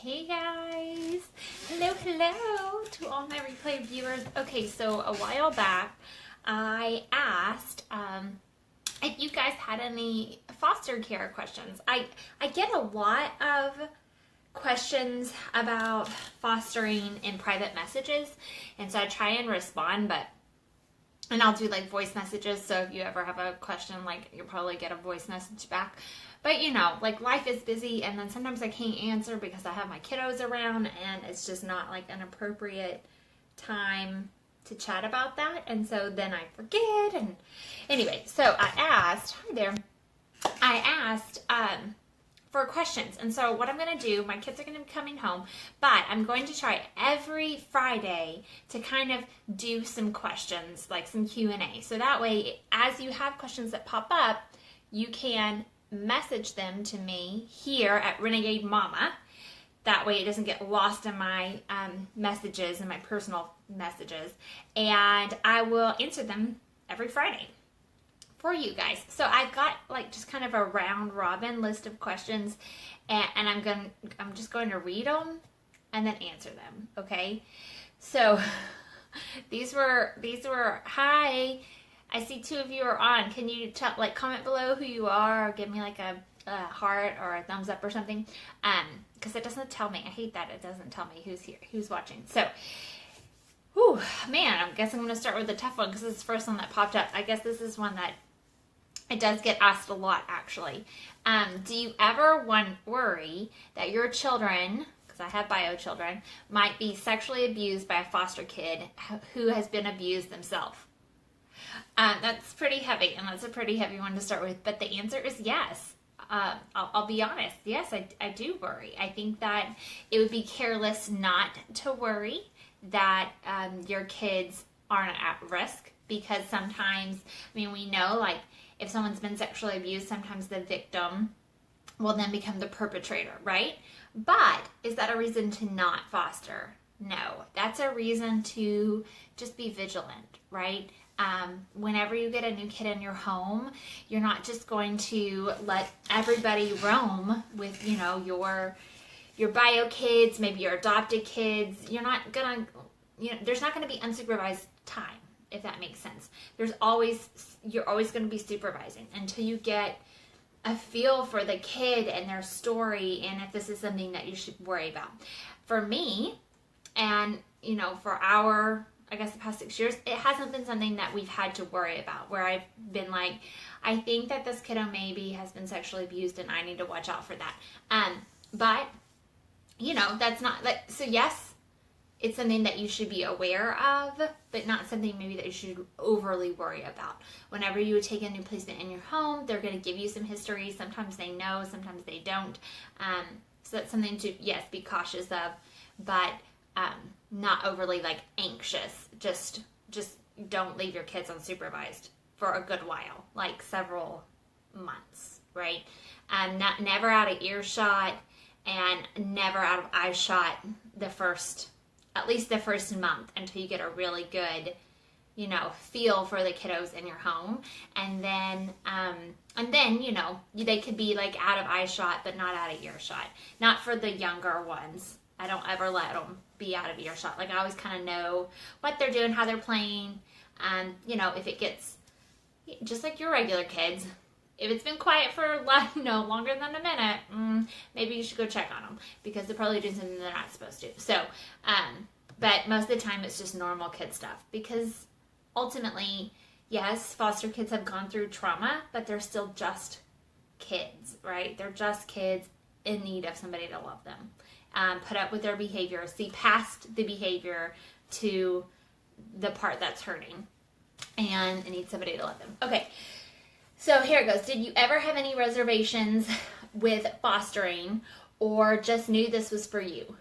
Hey guys! Hello to all my replay viewers. Okay, so a while back I asked if you guys had any foster care questions. I get a lot of questions about fostering in private messages, and so I try and respond, and I'll do like voice messages, so if you ever have a question, like you'll probably get a voice message back. But you know, like life is busy, and then sometimes I can't answer because I have my kiddos around, and it's just not like an appropriate time to chat about that, and so then I forget. And anyway, so I asked for questions. And so what I'm going to do, my kids are going to be coming home, but I'm going to try every Friday to kind of do some questions, like some Q&A. So that way, as you have questions that pop up, you can message them to me here at Renegade Mama. That way it doesn't get lost in my messages and my personal messages. And I will answer them every Friday for you guys. So I've got like just kind of a round robin list of questions, and I'm just going to read them and then answer them. Okay. So these were hi. I see 2 of you are on. Can you comment below who you are, or give me like a heart or a thumbs up or something? Because it doesn't tell me. I hate that it doesn't tell me who's here, who's watching. So, whew, man, I guess I'm going to start with the tough one because this is the first one that popped up. I guess this is one that it does get asked a lot, actually. Do you ever worry that your children, because I have bio children, might be sexually abused by a foster kid who has been abused themselves? That's pretty heavy, and that's a pretty heavy one to start with, but the answer is yes. I'll be honest. Yes, I do worry. I think that it would be careless not to worry that your kids aren't at risk, because sometimes, I mean, we know, like, if someone's been sexually abused, sometimes the victim will then become the perpetrator, right? But is that a reason to not foster? No. That's a reason to just be vigilant, right? Whenever you get a new kid in your home, you're not just going to let everybody roam with, you know, your bio kids, maybe your adopted kids. You're not gonna, there's not going to be unsupervised time, if that makes sense. You're always going to be supervising until you get a feel for the kid and their story, and if this is something that you should worry about. For me, and for I guess the past 6 years, it hasn't been something that we've had to worry about, where I've been like, I think that this kiddo maybe has been sexually abused and I need to watch out for that. But, that's not, like, so yes, it's something that you should be aware of, but not something maybe that you should overly worry about. Whenever you would take a new placement in your home, they're going to give you some history. Sometimes they know, sometimes they don't. So that's something to, yes, be cautious of, but not overly like anxious. Just don't leave your kids unsupervised for a good while, like several months, right? Never out of earshot and never out of eyeshot at least the first month, until you get a really good, feel for the kiddos in your home. And then they could be like out of eyeshot, but not out of earshot. Not for the younger ones. I don't ever let them be out of earshot. Like, I always kind of know what they're doing, how they're playing. If it gets, just like your regular kids, if it's been quiet for longer than a minute, maybe you should go check on them, because they're probably doing something they're not supposed to. So, but most of the time it's just normal kid stuff, because ultimately, yes, foster kids have gone through trauma, but they're still just kids, right? They're just kids in need of somebody to love them. Put up with their behavior, see past the behavior to the part that's hurting, and need somebody to love them. Okay, so here it goes. Did you ever have any reservations with fostering, or just knew this was for you?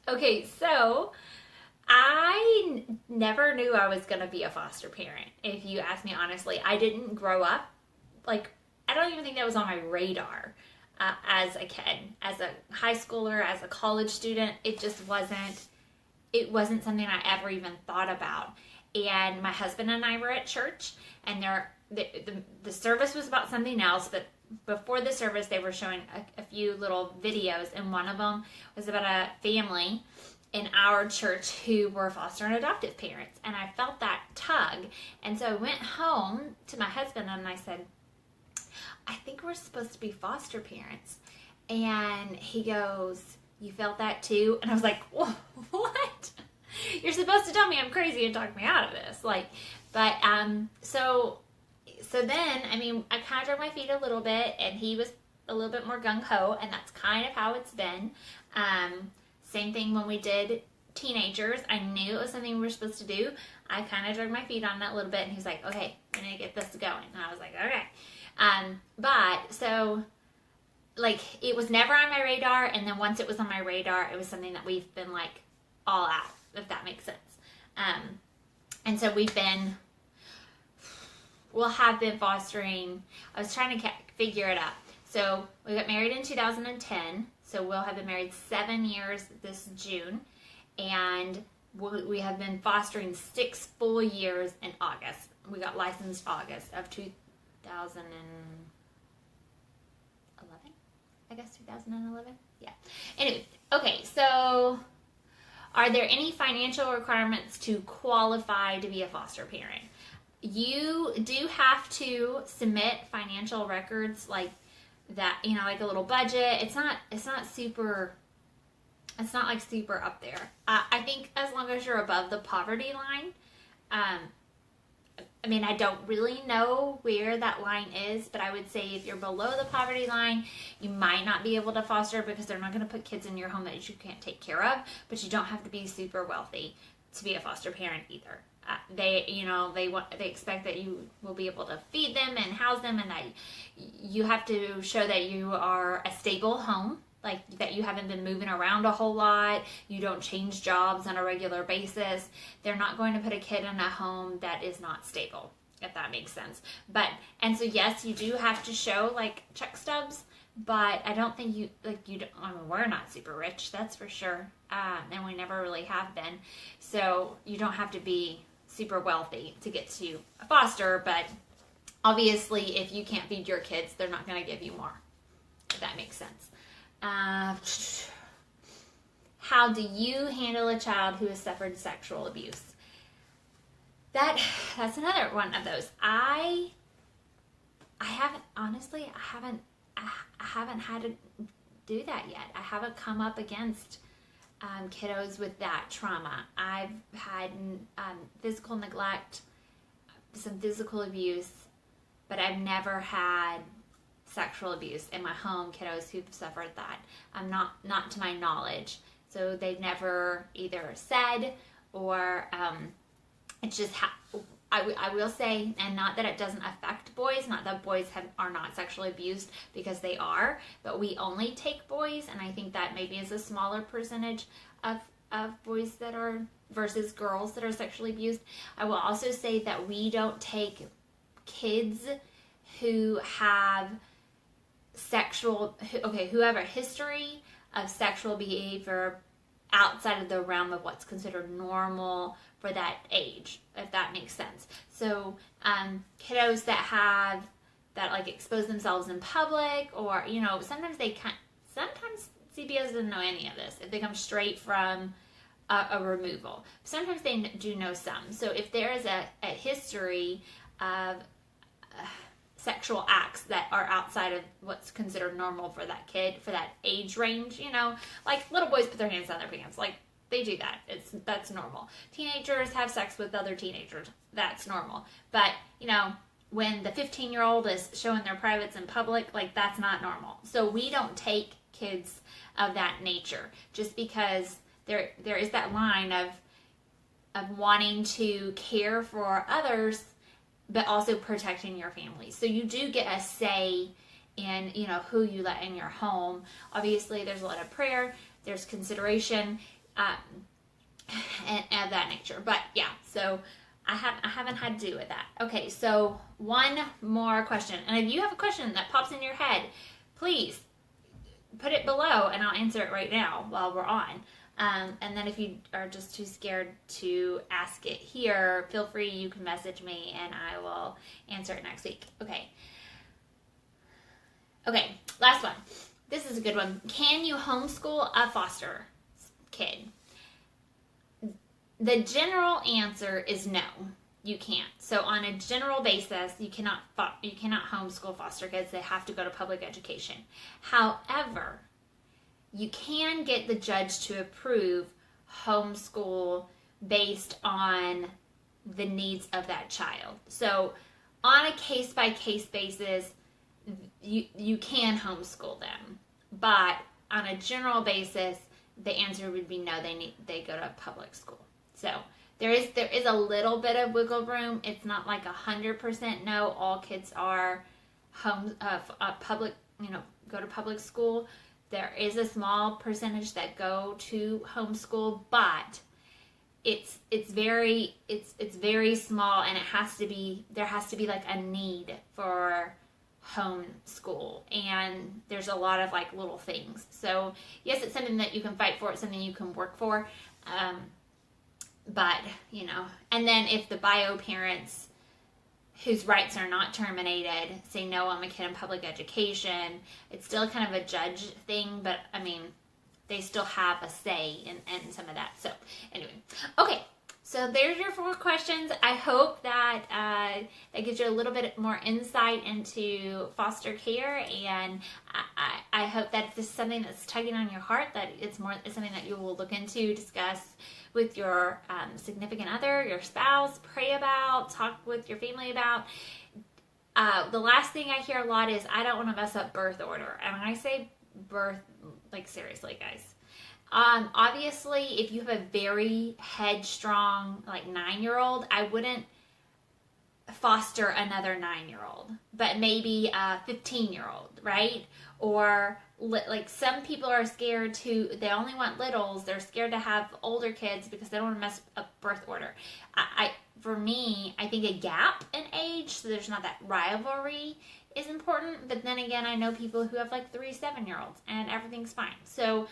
Okay, so I never knew I was going to be a foster parent. If you ask me honestly, I didn't grow up, like, I don't even think that was on my radar. As a kid, as a high schooler, as a college student, it wasn't something I ever even thought about. And my husband and I were at church, and the service was about something else, but before the service, they were showing a few little videos, and one of them was about a family in our church who were foster and adoptive parents. And I felt that tug. And so I went home to my husband and I said, I think we're supposed to be foster parents. And he goes, you felt that too? And I was like, what? You're supposed to tell me I'm crazy and talk me out of this. So then, I mean, I kind of dragged my feet a little bit, and he was a little bit more gung-ho, and that's kind of how it's been. Same thing when we did teenagers. I knew it was something we were supposed to do. I kind of dragged my feet on it a little bit, and he's like, okay, we need to get this going. And I was like, okay. It was never on my radar, and then once it was on my radar, it was something that we've been, like, all out, if that makes sense. And so we'll have been fostering. I was trying to figure it out. So we got married in 2010. So we'll have been married 7 years this June. And we have been fostering 6 full years in August. We got licensed August of 2011. I guess 2011. Yeah. Anyway, okay, so are there any financial requirements to qualify to be a foster parent? You do have to submit financial records like that, like a little budget. It's not super up there. I think as long as you're above the poverty line, I don't really know where that line is, but I would say if you're below the poverty line, you might not be able to foster because they're not going to put kids in your home that you can't take care of, but you don't have to be super wealthy to be a foster parent either. They expect that you will be able to feed them and house them, and that you have to show that you are a stable home, like that you haven't been moving around a whole lot, you don't change jobs on a regular basis. They're not going to put a kid in a home that is not stable, if that makes sense. And so yes, you do have to show like check stubs, but I don't think we're not super rich, that's for sure, and we never really have been. So you don't have to be super wealthy to get to a foster, but obviously if you can't feed your kids, they're not going to give you more, if that makes sense. How do you handle a child who has suffered sexual abuse? That's another one of those. I haven't had to do that yet. I haven't come up against kiddos with that trauma. I've had physical neglect, some physical abuse, but I've never had sexual abuse in my home, kiddos who've suffered that. Not to my knowledge. So they've never either said or it's just I will say, and not that it doesn't affect boys, not that boys are not sexually abused, because they are, but we only take boys, and I think that maybe is a smaller percentage of boys that are versus girls that are sexually abused. I will also say that we don't take kids who have who have a history of sexual behavior outside of the realm of what's considered normal for that age, if that makes sense. So kiddos that like expose themselves in public, or sometimes CPS doesn't know any of this if they come straight from a removal. Sometimes they do know some. So if there is a history of sexual acts that are outside of what's considered normal for that kid, for that age range, like little boys put their hands down their pants, like they do that. That's normal. Teenagers have sex with other teenagers. That's normal. But, when the 15-year-old is showing their privates in public, like that's not normal. So we don't take kids of that nature, just because there is that line of wanting to care for others, but also protecting your family. So you do get a say in, who you let in your home. Obviously, there's a lot of prayer, there's consideration, and of that nature. But yeah, so I haven't had to do with that. Okay, so one more question. And if you have a question that pops in your head, please put it below and I'll answer it right now while we're on. And then if you are just too scared to ask it here, feel free, you can message me and I will answer it next week. Okay. Okay, last one. This is a good one. Can you homeschool a foster kid? The general answer is no. You can't. So on a general basis, you cannot homeschool foster kids. They have to go to public education. However, you can get the judge to approve homeschool based on the needs of that child. So on a case-by-case basis, you can homeschool them. But on a general basis, the answer would be no, they go to public school. So there is a little bit of wiggle room. It's not like 100% no. All kids are public, go to public school. There is a small percentage that go to homeschool, but it's very small, and there has to be like a need for homeschool, and there's a lot of like little things. So yes, it's something that you can fight for. It's something you can work for. But, and then if the bio parents whose rights are not terminated say, no, I'm a kid in public education, it's still kind of a judge thing, but I mean, they still have a say in some of that. So anyway, okay. So there's your 4 questions. I hope that that gives you a little bit more insight into foster care, and I hope that if this is something that's tugging on your heart, that it's something that you will look into, discuss with your significant other, your spouse, pray about, talk with your family about. The last thing I hear a lot is, I don't want to mess up birth order. And when I say birth, like seriously, guys. Obviously, if you have a very headstrong, like 9-year-old, I wouldn't foster another 9-year-old, but maybe a 15-year-old, right? Or like some people are scared they only want littles. They're scared to have older kids because they don't want to mess up birth order. For me, I think a gap in age, so there's not that rivalry, is important. But then again, I know people who have like 3 7-year-olds and everything's fine. So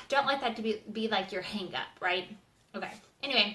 don't let that be like your hang up, right? Okay. Anyway,